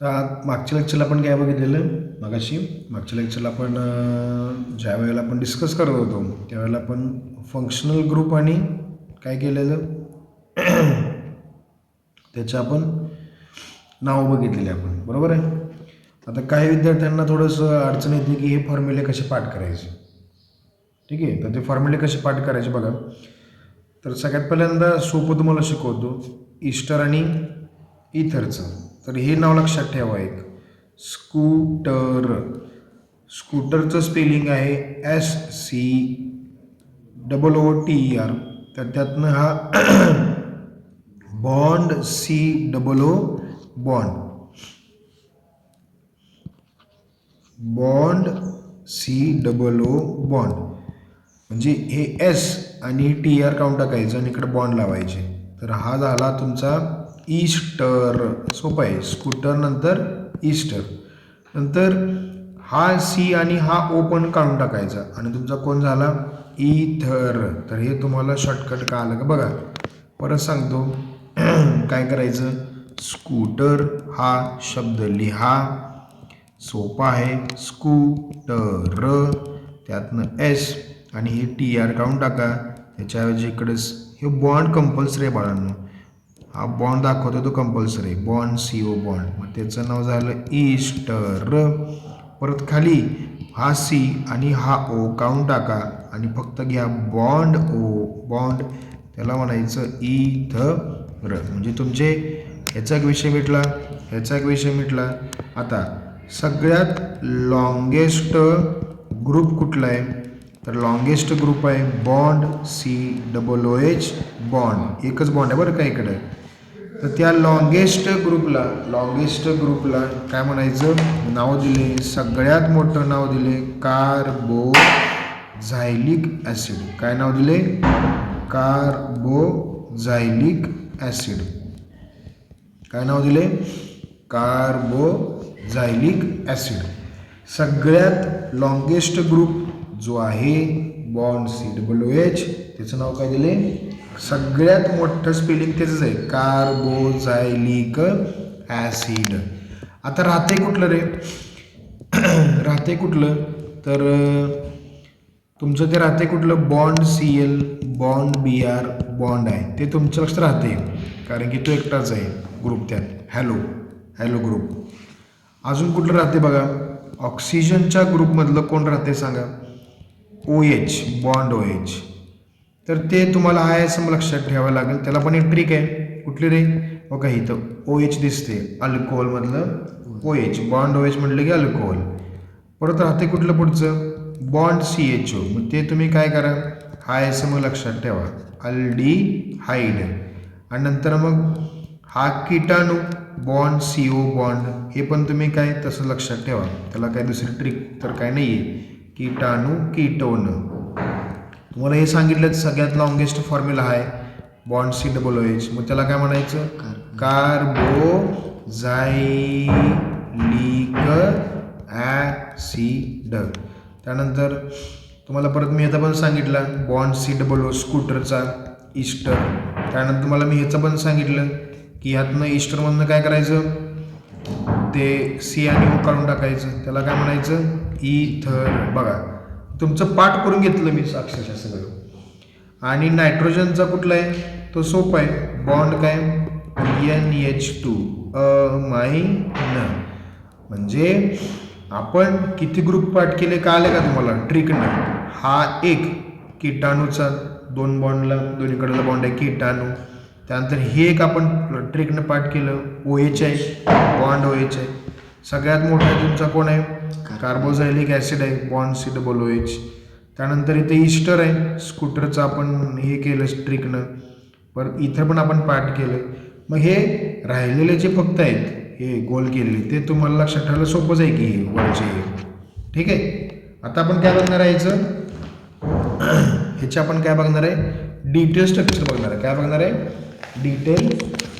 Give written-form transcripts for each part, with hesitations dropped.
तर मागच्या लेक्चरला आपण काय बघितलेलं मागाशी मागच्या लेक्चरला आपण ज्या वेळेला आपण डिस्कस करत होतो त्यावेळेला आपण फंक्शनल ग्रुप आणि काय केलेलं त्याचं आपण नाव बघितलेले आपण बरोबर आहे. आता काही विद्यार्थ्यांना थोडंसं अडचण येते की हे फॉर्म्युले कसे पाठ करायचे. ठीक आहे, तर ते फॉर्म्युले कसे पाठ करायचे बघा. तर सगळ्यात पहिल्यांदा सोपं तुम्हाला शिकवतो ईस्टर आणि इथरचं. तर हे नाव लक्षात ठेवा, एक स्कूटर. स्कूटरचं स्पेलिंग आहे SCOOTER. तर त्यातनं हा bond COO bond bond COO bond म्हणजे हे S आणि TR काउंट टाकायचं आणि इकडे बॉन्ड लावायचे. तर हा झाला तुमचा ईस्टर. सोपं आहे. स्कूटर नंतर ईस्टर, नंतर हा C आणि हा O पण काढून टाकायचा आणि तुमचा कोण झाला इथर. तर हे तुम्हाला शॉर्टकट का आलं का बघा. परत सांगतो काय करायचं. स्कूटर हा शब्द लिहा, सोपा आहे. स्कूटर त्यातनं S आणि हे TR काढून टाका. त्याच्याऐवजी इकडेच हे बॉन्ड कंपल्सरी आहे बाळांनो. हा बॉन्ड दाखवतो तो कंपल्सरी बॉन्ड CO बॉन्ड. मग त्याचं नाव झालं ईस्टर. परत खाली हा C आणि हा O काढून टाका आणि फक्त घ्या बॉन्ड O बॉन्ड, त्याला म्हणायचं इथर. म्हणजे तुमचे ह्याचा एक विषय मिटला, ह्याचा एक विषय मिटला. आता सगळ्यात लॉंगेस्ट ग्रुप कुठला आहे. तर लॉंगेस्ट ग्रुप आहे बॉन्ड COOH बॉन्ड. एकच बॉन्ड आहे बरं का इकडे. तर त्या लॉंगेस्ट ग्रुपला काय म्हणायचं, नाव दिले, सगळ्यात मोठं नाव दिले कार्बोझायलिक ॲसिड. काय नाव दिले, कार्बोझायलिक ॲसिड. काय नाव दिले, कार्बोझायलिक ॲसिड. सगळ्यात लॉंगेस्ट ग्रुप जो आहे बॉन्ड COOH, त्याचं नाव काय दिले, सगळ्यात मोठं स्पेलिंग त्याचंच आहे कार्बोझायलिक ॲसिड. आता राहते कुठलं रे राहते कुठलं, तर तुमचं ते राहते कुठलं bond CL bond BR bond आहे ते तुमच्या लक्षात राहते कारण की तो एकटाच आहे ग्रुप त्यात. Hello group. अजून कुठलं राहते बघा. ऑक्सिजनच्या ग्रुपमधलं कोण राहते सांगा. OH bond OH. तर ते तुम्हाला आहे असं लक्षात ठेवावं लागेल. त्याला पण एक ट्रिक आहे. कुठली रे, बघा इथं OH दिसते, अल्कोहोलमधलं OH बॉन्ड OH म्हटलं की अल्कोहोल. परत राहते कुठलं पुढचं बॉन्ड CHO. मग ते तुम्ही काय करा, हाय असं मग लक्षात ठेवा अल्डिहाइड. आणि नंतर मग हा कीटाणू बॉन्ड CO बॉन्ड, हे पण तुम्ही काय तसं लक्षात ठेवा. त्याला काय दुसरी ट्रिक तर काय नाही आहे. कीटाणू कीटोन. तुम्हाला हे सांगितलं सगळ्यात लॉंगेस्ट फॉर्म्युला आहे बॉन्ड COOH. मग त्याला काय म्हणायचं, कार्बोझायलिक ॲसिड. त्यानंतर तुम्हाला परत मी ह्याचा पण सांगितलं बॉन्ड COO स्कूटरचा ईस्टर. त्यानंतर तुम्हाला मी ह्याचं पण सांगितलं की ह्यातनं ईस्टरमधनं काय करायचं, ते C आणि O काढून टाकायचं. त्याला काय म्हणायचं इथर. बघा तुमचं पाठ करून घेतलं मी अक्षरशः सगळं. आणि नायट्रोजनचा कुठला आहे, तो सोपा आहे बॉन्ड काय NH2 अमाइन. म्हणजे आपण किती ग्रुप पाठ केले का आले का तुम्हाला ट्रिकनं. हा एक कीटाणूचा 2 बॉन्डला दोन्हीकडला बॉन्ड आहे कीटाणू. त्यानंतर हे एक आपण ट्रिकनं पाठ केलं OH आहे बॉन्ड OH आहे. सगळ्यात मोठा आहे तुमचा कोण आहे कार्बोझायलिक ॲसिड आहे बॉन्ड COOH. त्यानंतर इथे ईस्टर आहे स्कूटरचं आपण हे केलं ट्रिकनं. परत इथं पण आपण पाठ केलं. मग हे राहिलेले जे फक्त आहेत हे गोल केलेले ते तुम्हाला लक्षात ठेवायला सोपंच आहे की वरचे. ठीक आहे. आता आपण काय बघणार आहे ह्याचे आपण काय बघणार आहे, डिटेल स्ट्रक्चर बघणार आहे. काय बघणार आहे, डिटेल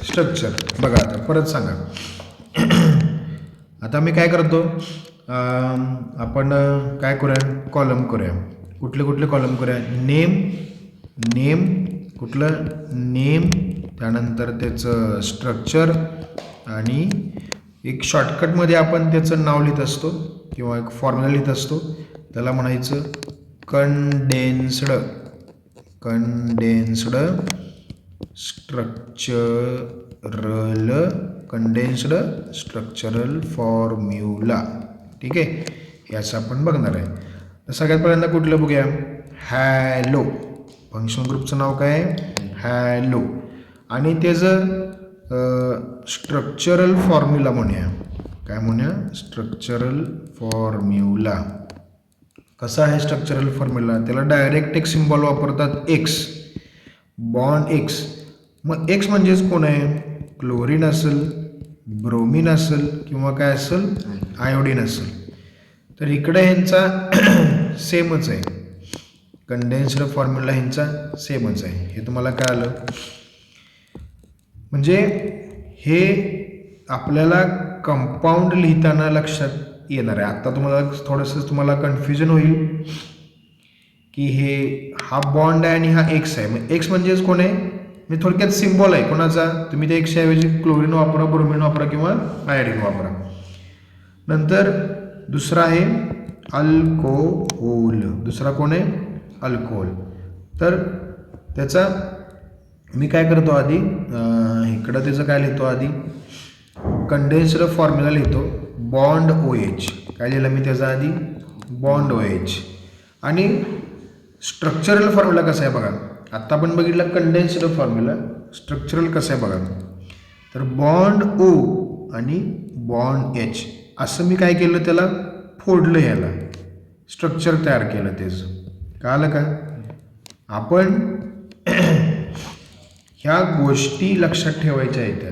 स्ट्रक्चर. बघा आता परत सांगा. आता मी काय करतो, आपण काय करूया, कॉलम करूया. कुठले कुठले कॉलम करूया, नेम कुठलं नेम, त्यानंतर त्याचं स्ट्रक्चर आणि एक शॉर्टकटमध्ये आपण त्याचं नाव लिहित असतो किंवा एक फॉर्म्युला लिहित असतो, त्याला म्हणायचं कंडेन्स्ड स्ट्रक्चरल फॉर्म्युला. ठीक आहे, याचं आपण बघणार आहे. तर सगळ्यात पहिल्यांदा कुठलं बघूया, हॅलो. फंक्शन ग्रुपचं नाव काय आहे, हॅलो. आणि त्याचं स्ट्रक्चरल फॉर्म्युला म्हणूया. काय म्हणूया, स्ट्रक्चरल फॉर्म्युला. कसा आहे स्ट्रक्चरल फॉर्म्युला, त्याला डायरेक्ट एक सिम्बॉल वापरतात, एक्स, बॉन्ड एक्स. मग एक्स म्हणजेच कोण आहे, क्लोरीन असेल, ब्रोमीन असेल किंवा काय असेल, आयोडीन असेल. तर इकडे ह्यांचा सेमच आहे, कंडेन्स्ड फॉर्म्युला ह्यांचा सेमच आहे. हे तुम्हाला काय आलं, म्हणजे हे आपल्याला कंपाऊंड लिहिताना लक्षात येणार आहे. आता तुम्हाला थोडंसं तुम्हाला कन्फ्युजन होईल की हा बॉन्ड आहे आणि हा एक्स आहे. मग एक्स म्हणजेच कोण आहे, म्हणजे थोडक्यात सिम्बॉल आहे कोणाचा, तुम्ही त्या एक्सच्या ऐवजी क्लोरीन वापरा, ब्रोमीन वापरा किंवा आयोडीन वापरा. नंतर दुसरा आहे अल्कोहोल. दुसरा कोण आहे, अल्कोहोल. तर त्याचा मी काय करतो आधी, इकडं त्याचं काय लिहितो, आधी कंडेन्स्ड फॉर्म्युला लिहितो, बॉन्ड OH. काय लिहिलं मी त्याचा आधी, बॉन्ड OH. आणि स्ट्रक्चरल फॉर्म्युला कसा आहे बघा, आत्ता आपण बघितलं कंडेन्स्ड फॉर्म्युला, स्ट्रक्चरल कसं आहे बघा. तर बॉन्ड O आणि बॉन्ड H असं मी काय केलं, त्याला फोडलं, ह्याला स्ट्रक्चर तयार केलं त्याचं. कळालं का. आपण ह्या गोष्टी लक्षात ठेवायच्या आहेत.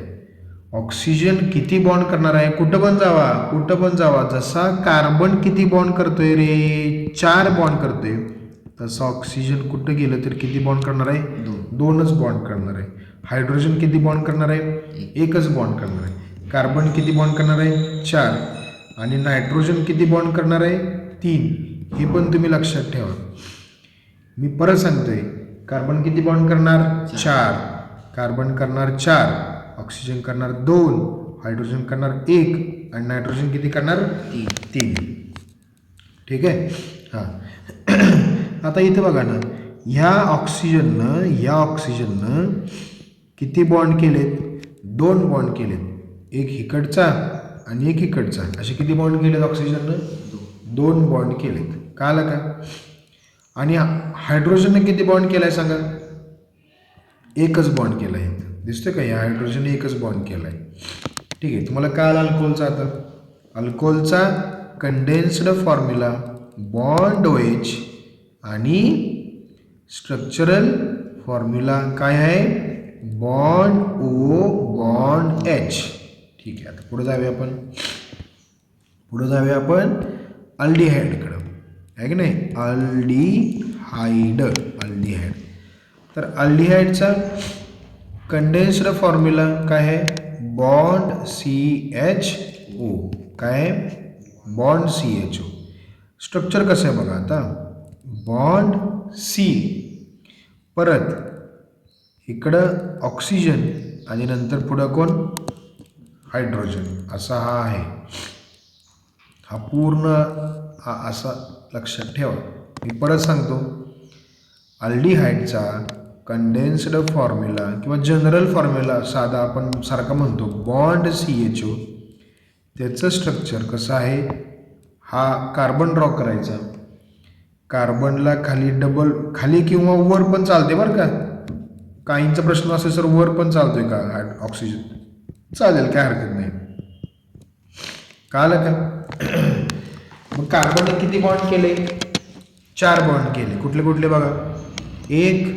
ऑक्सिजन किती बॉन्ड करणार आहे, कुठं पण जावा, जसा कार्बन किती बॉन्ड करतोय रे, 4 बॉन्ड करतोय, तसं ऑक्सिजन कुठं गेलं तर किती बॉन्ड करणार आहे, 2च बॉन्ड करणार आहे. हायड्रोजन किती बॉन्ड करणार आहे, 1च बॉन्ड करणार आहे. कार्बन किती बॉन्ड करणार आहे, 4. आणि नायट्रोजन किती बॉन्ड करणार आहे, 3. हे पण तुम्ही लक्षात ठेवा. मी परत सांगतोय, कार्बन किती बॉन्ड करणार, 4. कार्बन करणार 4, ऑक्सिजन करणार 2, हायड्रोजन करणार 1 आणि नायट्रोजन किती करणार, 3. ठीक आहे. हां, आता इथे बघा ना, ह्या ऑक्सिजननं किती बॉन्ड केलेत, 2 बॉन्ड केलेत, एक इकडचा आणि एक इकडचा. असे किती बॉन्ड केलेत ऑक्सिजननं, 2 बॉन्ड केलेत. कळालं का. आणि हायड्रोजननं किती बॉन्ड केलाय सांगा, 1च बॉन्ड केला आहे. दिसतोय का, या हायड्रोजन 1च बॉन्ड केला आहे. ठीक आहे, तुम्हाला काय आला अल्कोहोलचा. आता अल्कोहोलचा कंडेन्स्ड फॉर्म्युला बॉन्ड OH आणि स्ट्रक्चरल फॉर्म्युला काय आहे, बॉन्ड O बॉन्ड H. ठीक आहे, आता पुढे जाऊया आपण अल्डिहाइडकडं, आहे की नाही, अल्डिहाइड. तर अल्डिहाइडचा कंडेन्स्ड फॉर्म्युला काय आहे, बॉन्ड CHO. काय आहे, बॉन्ड CHO. स्ट्रक्चर कसं आहे बघा, आता बॉन्ड C, परत इकडं ऑक्सिजन आणि नंतर पुढं कोण, हायड्रोजन. असा हा आहे, हा पूर्ण असा लक्षात ठेवा. मी परत सांगतो, अल्डिहाइडचा कंडेन्स्ड फॉर्म्युला किंवा जनरल फॉर्म्युला साधा आपण सारखा म्हणतो, बॉन्ड CHO. त्याचं स्ट्रक्चर कसं आहे, हा कार्बन ड्रॉ करायचा, कार्बनला खाली किंवा वर पण चालते बरं का. काहींचा प्रश्न असेल सर वर पण चालतोय का ऑक्सिजन, चालेल, काय हरकत नाही. कळालं का. मग कार्बनने किती बॉन्ड केले, 4 बॉन्ड केले. कुठले बघा, 1,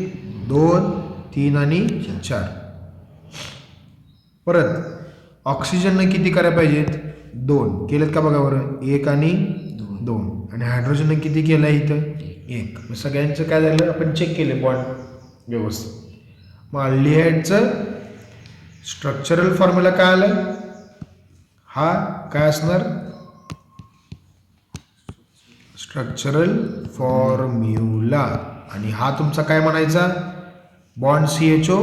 2, 3 आणि 4. परत ऑक्सिजनने किती करायला पाहिजेत, 2 केलेत का बघा बरं, 1 आणि 2. आणि हायड्रोजनने किती केलं आहे इथं, 1. मग सगळ्यांचं काय झालं, आपण चेक केले बॉन्ड व्यवस्थित. मग अल्डिहाइडचं स्ट्रक्चरल फॉर्म्युला काय आलं, हा काय असणार, स्ट्रक्चरल फॉर्म्युला. आणि हा तुमचा काय म्हणायचा, बॉन्ड CHO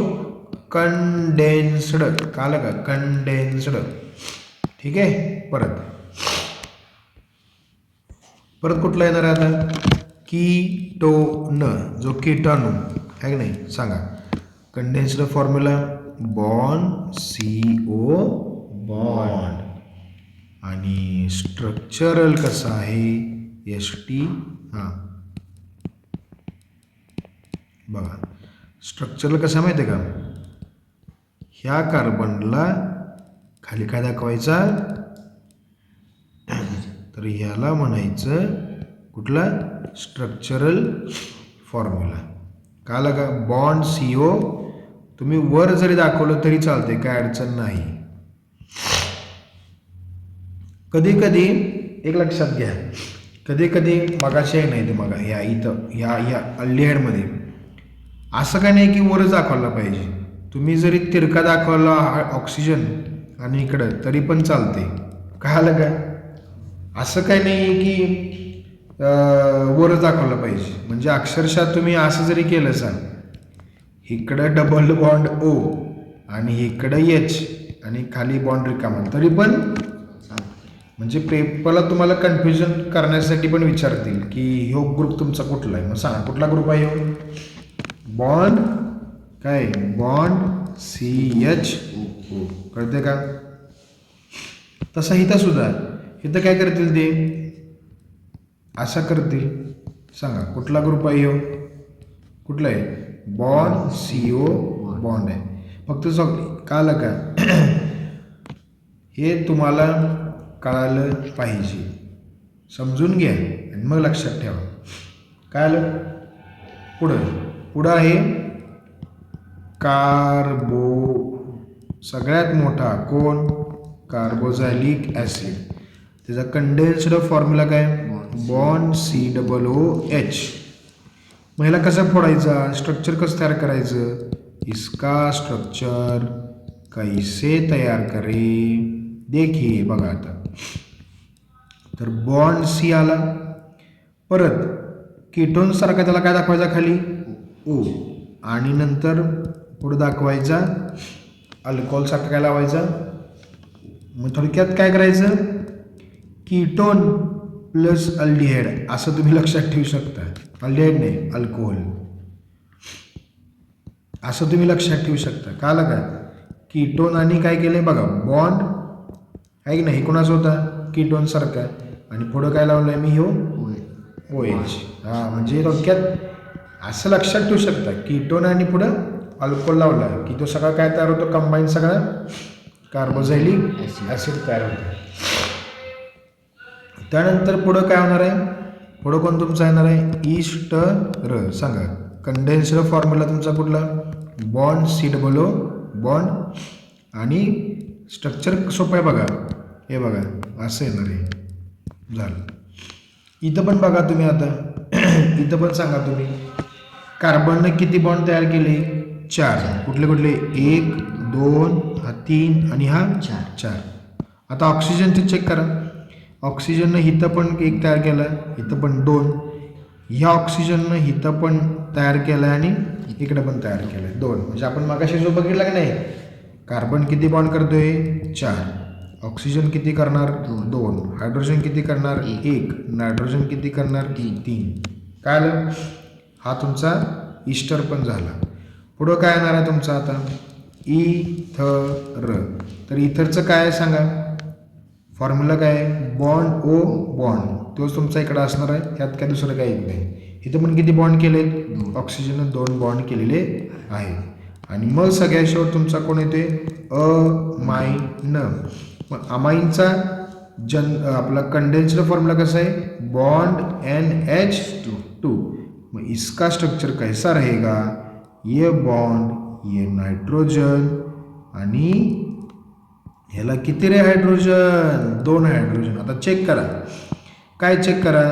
कंडेन्स्ड. कळलं का, कंडेन्स्ड. ठीक आहे. परत कुठला येणार आहे आता? कीटोन, जो कीटाणू आहे की नाही सांगा. Condensed formula bond CO bond आणि स्ट्रक्चरल कसा आहे ST. हां बघा स्ट्रक्चरल कसा माहिती आहे का? ह्या कार्बनला खाली काय दाखवायचा तर ह्याला म्हणायचं कुठला? Structural formula. का लगा बॉन्ड CO तुम्ही वर जरी दाखवलं तरी चालते, काय अडचण नाही. कधी कधी एक लक्षात घ्या, कधी कधी मगाशी आहे नाही ते मगा ह्या इथं ह्या अल्डिहाइडमध्ये असं काय नाही की वरच दाखवला पाहिजे. तुम्ही जरी तिरका दाखवला ऑक्सिजन आणि इकडं तरी पण चालते. काय आलं का? असं काय नाही की वरच दाखवलं पाहिजे. म्हणजे अक्षरशः तुम्ही असं जरी केलं सांग, इकडं डबल बॉन्ड O आणि इकडं H आणि खाली बॉन्ड रिकामा तरी पण म्हणजे पेपरला तुम्हाला कन्फ्युजन करण्यासाठी पण विचारतील की ह्यो ग्रुप तुमचा कुठला आहे. मग सांगा कुठला ग्रुप आहे ह्यो? बॉन्ड काय? Bond CHO. कळते का? तसं इथं सुद्धा इथं काय करतील ते असं करतील. सांगा कुठला ग्रुप आहे ह्यो? कुठला आहे? बॉन्ड CO बॉन्ड आहे. फक्त कळलं का? हे तुम्हाला कळालं पाहिजे, समजून घ्या आणि मग लक्षात ठेवा. काय आलं पुढं आहे कार्बो, सगळ्यात मोठा कोण? कार्बोझॅलिक ॲसिड. त्याचा कंडेन्स्ड फॉर्म्युला काय? Bond COOH. मग ह्याला कसं फोडायचा? स्ट्रक्चर कसं तयार करायचं? इसका स्ट्रक्चर कैसे तयार करे देखिए. बघा आता तर बॉन्ड C आला. परत कीटोन सारखा त्याला काय दाखवायचा? खाली O आणि नंतर पुढे दाखवायचा अल्कोहोल सारखा काय लावायचा? मग थोडक्यात काय करायचं? कीटोन प्लस अल्डिहाइड असं तुम्ही लक्षात ठेवू शकता. अल्डिहाइड नाही अल्कोहोल असं तुम्ही लक्षात ठेवू शकता. का लगा कीटोन आणि काय केलंय बघा बॉन्ड आहे की नाही कोणाचा होता? कीटोन सारखा आणि पुढं काय लावलंय मी? ह्यो OH. हां म्हणजे थोडक्यात असं लक्षात ठेवू शकता कीटोन आणि पुढं अल्कोहोल लावला की तो सगळा काय तयार होतो? कंबाईन सगळा कार्बोझॅलिक ॲसिड तयार होतो. त्यानंतर पुढं काय होणार आहे? पुढं कोण तुमचा येणार आहे? ईस्टर. सांगा कंडेन्स्ड फॉर्म्युला तुमचा कुठला? बॉन्ड COO बॉन्ड आणि स्ट्रक्चर सोपं आहे बघा. हे बघा असं येणार आहे. झालं. इथं पण बघा तुम्ही आता इथं पण सांगा तुम्ही कार्बनने किती बॉन्ड तयार केले? 4. कुठले कुठले? 1 2 हा 3 आणि हा 4. आता ऑक्सिजनचे चेक करा. ऑक्सिजननं इथं पण 1 तयार केला, इथं पण 2. ह्या ऑक्सिजननं इथं पण तयार केलं आणि इकडे पण तयार केलं 2. म्हणजे आपण मगाशी जो बघितला की नाही कार्बन किती बॉन्ड करतोय? 4. ऑक्सिजन किती करणार? 2. हायड्रोजन किती करणार? 1. नायट्रोजन किती करणार? 3. काय आलं? हा तुमचा ईस्टर पण झाला. पुढं काय येणार आहे तुमचा आता? इथर. तर इथरचं काय आहे सांगा? फॉर्म्युला काय? बॉन्ड O बॉन्ड तोच तुमचा इकडं असणार आहे. ह्यात काय दुसरं काही येत नाही. इथं पण किती बॉन्ड केलेत? ऑक्सिजननं 2 बॉन्ड केलेले आहेत. आणि मग सगळ्या शेवट तुमचा कोण येते? अमाइन. मग अमाइनचा आपला कंडेन्स्ड फॉर्म्युला कसा आहे? Bond NH2. मग इसका स्ट्रक्चर कैसा रहेगा? ये बॉन्ड ये नाइट्रोजन आणि ह्याला किती रे हायड्रोजन? 2 हायड्रोजन. आता चेक करा. काय चेक करा?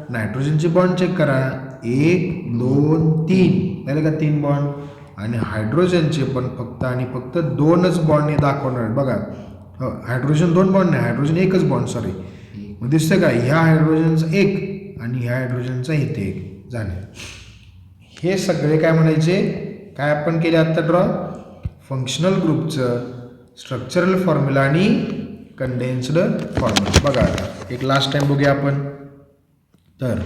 नायट्रोजनचे बॉन्ड चेक करा. 1 2 3 झाले का? 3 बॉन्ड. आणि हायड्रोजनचे पण फक्त आणि फक्त 2च बॉन्ड दाखवणार बघा. हायड्रोजन 2 बॉन्ड नाही, हायड्रोजन एकच बॉन्ड. सॉरी. मग दिसतं का? ह्या हायड्रोजनचा 1 आणि ह्या हायड्रोजनचा इथे 1 झाले. हे सगळे काय म्हणायचे? काय आपण केले आत्ता ड्रॉ? फंक्शनल ग्रुपचं स्ट्रक्चरल फॉर्म्युला आणि कंडेन्स्ड फॉर्म्युला. बघा आता एक लास्ट टाइम बघूया आपण. तर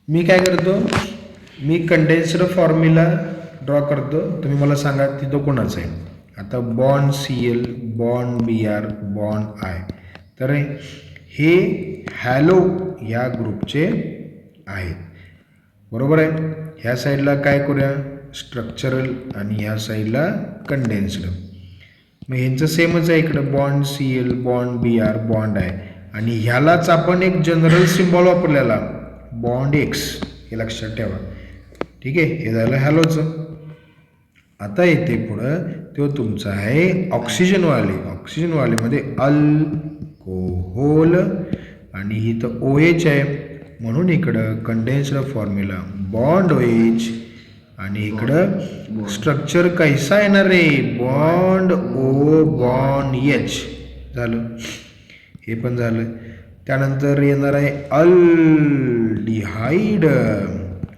मी काय करतो, मी कंडेन्स्ड फॉर्म्युला ड्रॉ करतो. तुम्ही मला सांगा तिथं कोणाचं आहे. आता bond Cl, bond Br, bond I. तर हे हॅलो ह्या ग्रुपचे आहेत, बरोबर आहे. ह्या साईडला काय करूया, स्ट्रक्चरल, आणि ह्या साईडला कंडेन्स्ड. मग ह्यांचं सेमच आहे इकडं, bond Cl, bond Br, bond I. आणि ह्यालाच आपण एक जनरल सिम्बॉल वापरलेला, बॉन्ड X, हे लक्षात ठेवा. ठीक आहे, हे झालं हॅलोचं. आता येते पुढं तो तुमचा आहे ऑक्सिजनवाले. ऑक्सिजनवालेमध्ये अल्कोहोल, आणि ही तर OH आहे, म्हणून इकडं कंडेन्स्ड फॉर्म्युला बॉन्ड OH, आणि इकडं स्ट्रक्चर कैसा येणार रे, बॉन्ड O बॉन्ड H. झालं, हे पण झालं. त्यानंतर येणार आहे अल्डिहाइड.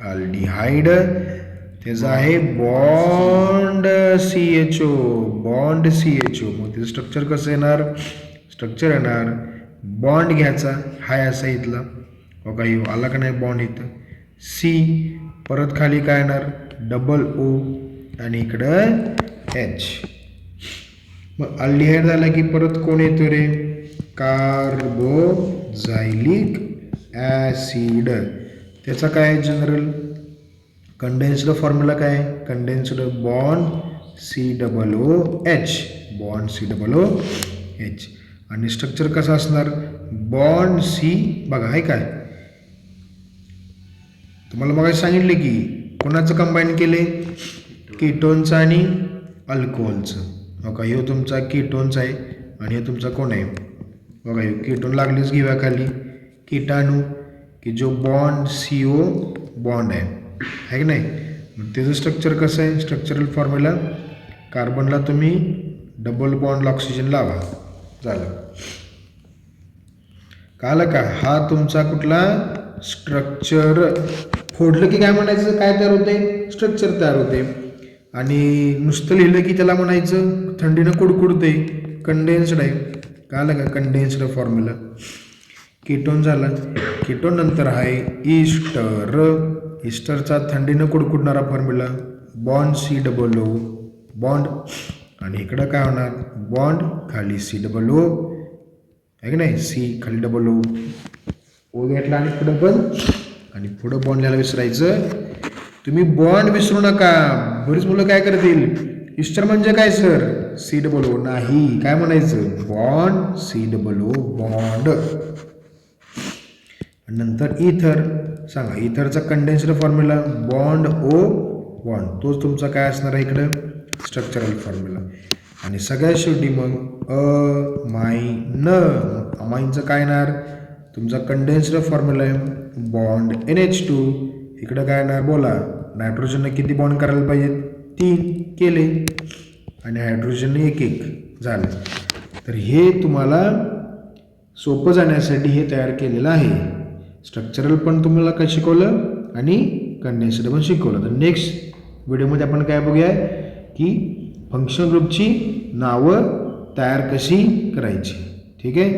अल्डिहाइड त्याचं आहे बॉन्ड CHO, बॉन्ड CHO. मग त्याचं स्ट्रक्चर कसं येणार, स्ट्रक्चर येणार बॉन्ड घ्यायचा, हाय असा इथला, बघा येऊ आला का नाही बॉन्ड इथं, C, परत खाली काय येणार डबल O, आणि इकडं H. मग अल्डिहाइड झाला की परत कोण येतो रे, कार्बोझायलिक ॲसिड. त्याचा काय जनरल कंडेन्स्ड फॉर्म्युला काय, condensed bond COOH, bond COOH. आणि स्ट्रक्चर कसं असणार, बॉन्ड C. बघा आहे काय, तुम्हाला मग सांगितले की कोणाचं कंबाईन केले, कीटोनचं आणि अल्कोहोलचं. बघा हे तुमचा कीटोनचा आहे, आणि हे तुमचा कोण आहे, बघा हे कीटोन लागलीच घेऊया खाली, कीटाणू, की जो बॉन्ड CO बॉन्ड आहे की नाही. मग त्याचं स्ट्रक्चर कसं आहे, स्ट्रक्चरल फॉर्म्युला, कार्बनला तुम्ही डबल बॉन्डला ऑक्सिजन लावा, झालं. कळलं का, हा तुमचा कुठला स्ट्रक्चर. फोडलं की काय म्हणायचं, काय तयार होते, स्ट्रक्चर तयार होते. आणि नुसतं लिहिलं की त्याला म्हणायचं थंडीनं कुडकुडते, कंडेन्स्ड आहे. कळलं का, कंडेन्स्ड फॉर्म्युला. कीटोन झाला, कीटोन नंतर आहे ईस्टर. ईस्टरचा थंडीनं कुडकुडणारा फॉर्म्युला, बॉन्ड COO बॉन्ड, आणि इकडं काय होणार, बॉन्ड खाली COO आहे की नाही, C खाली O O घेतला, आणि पुढं पण, आणि पुढं बॉन्ड लिहायला विसरायचं. तुम्ही बॉन्ड विसरू नका. बरीच मुलं काय करतील, ईस्टर म्हणजे काय सर, COO नाही, काय म्हणायचं, बॉन्ड COO बॉन्ड. नंतर इथर सांगा, इथरचा condensed formula bond O bond, तोच तुमचा काय असणार आहे इकडं स्ट्रक्चरल फॉर्म्युला. आणि सगळ्यात शेवटी मग अमाइन. अमाइनचं काय येणार, तुमचा कंडेन्स्ड फॉर्म्युला आहे बॉन्ड NH2. इकडं काय येणार बोला, नायट्रोजनने किती बॉन्ड करायला पाहिजे, 3 केले, आणि हायड्रोजनने 1 झालं. तर हे तुम्हाला सोपं जाण्यासाठी हे तयार केलेलं आहे. स्ट्रक्चरल पण तुम्हाला काय शिकवलं, आणि कंडेन्स्ड पण शिकवलं. तर नेक्स्ट व्हिडिओमध्ये आपण काय बघूया की फंक्शन ग्रुपची नावं तयार कशी करायची. ठीक आहे.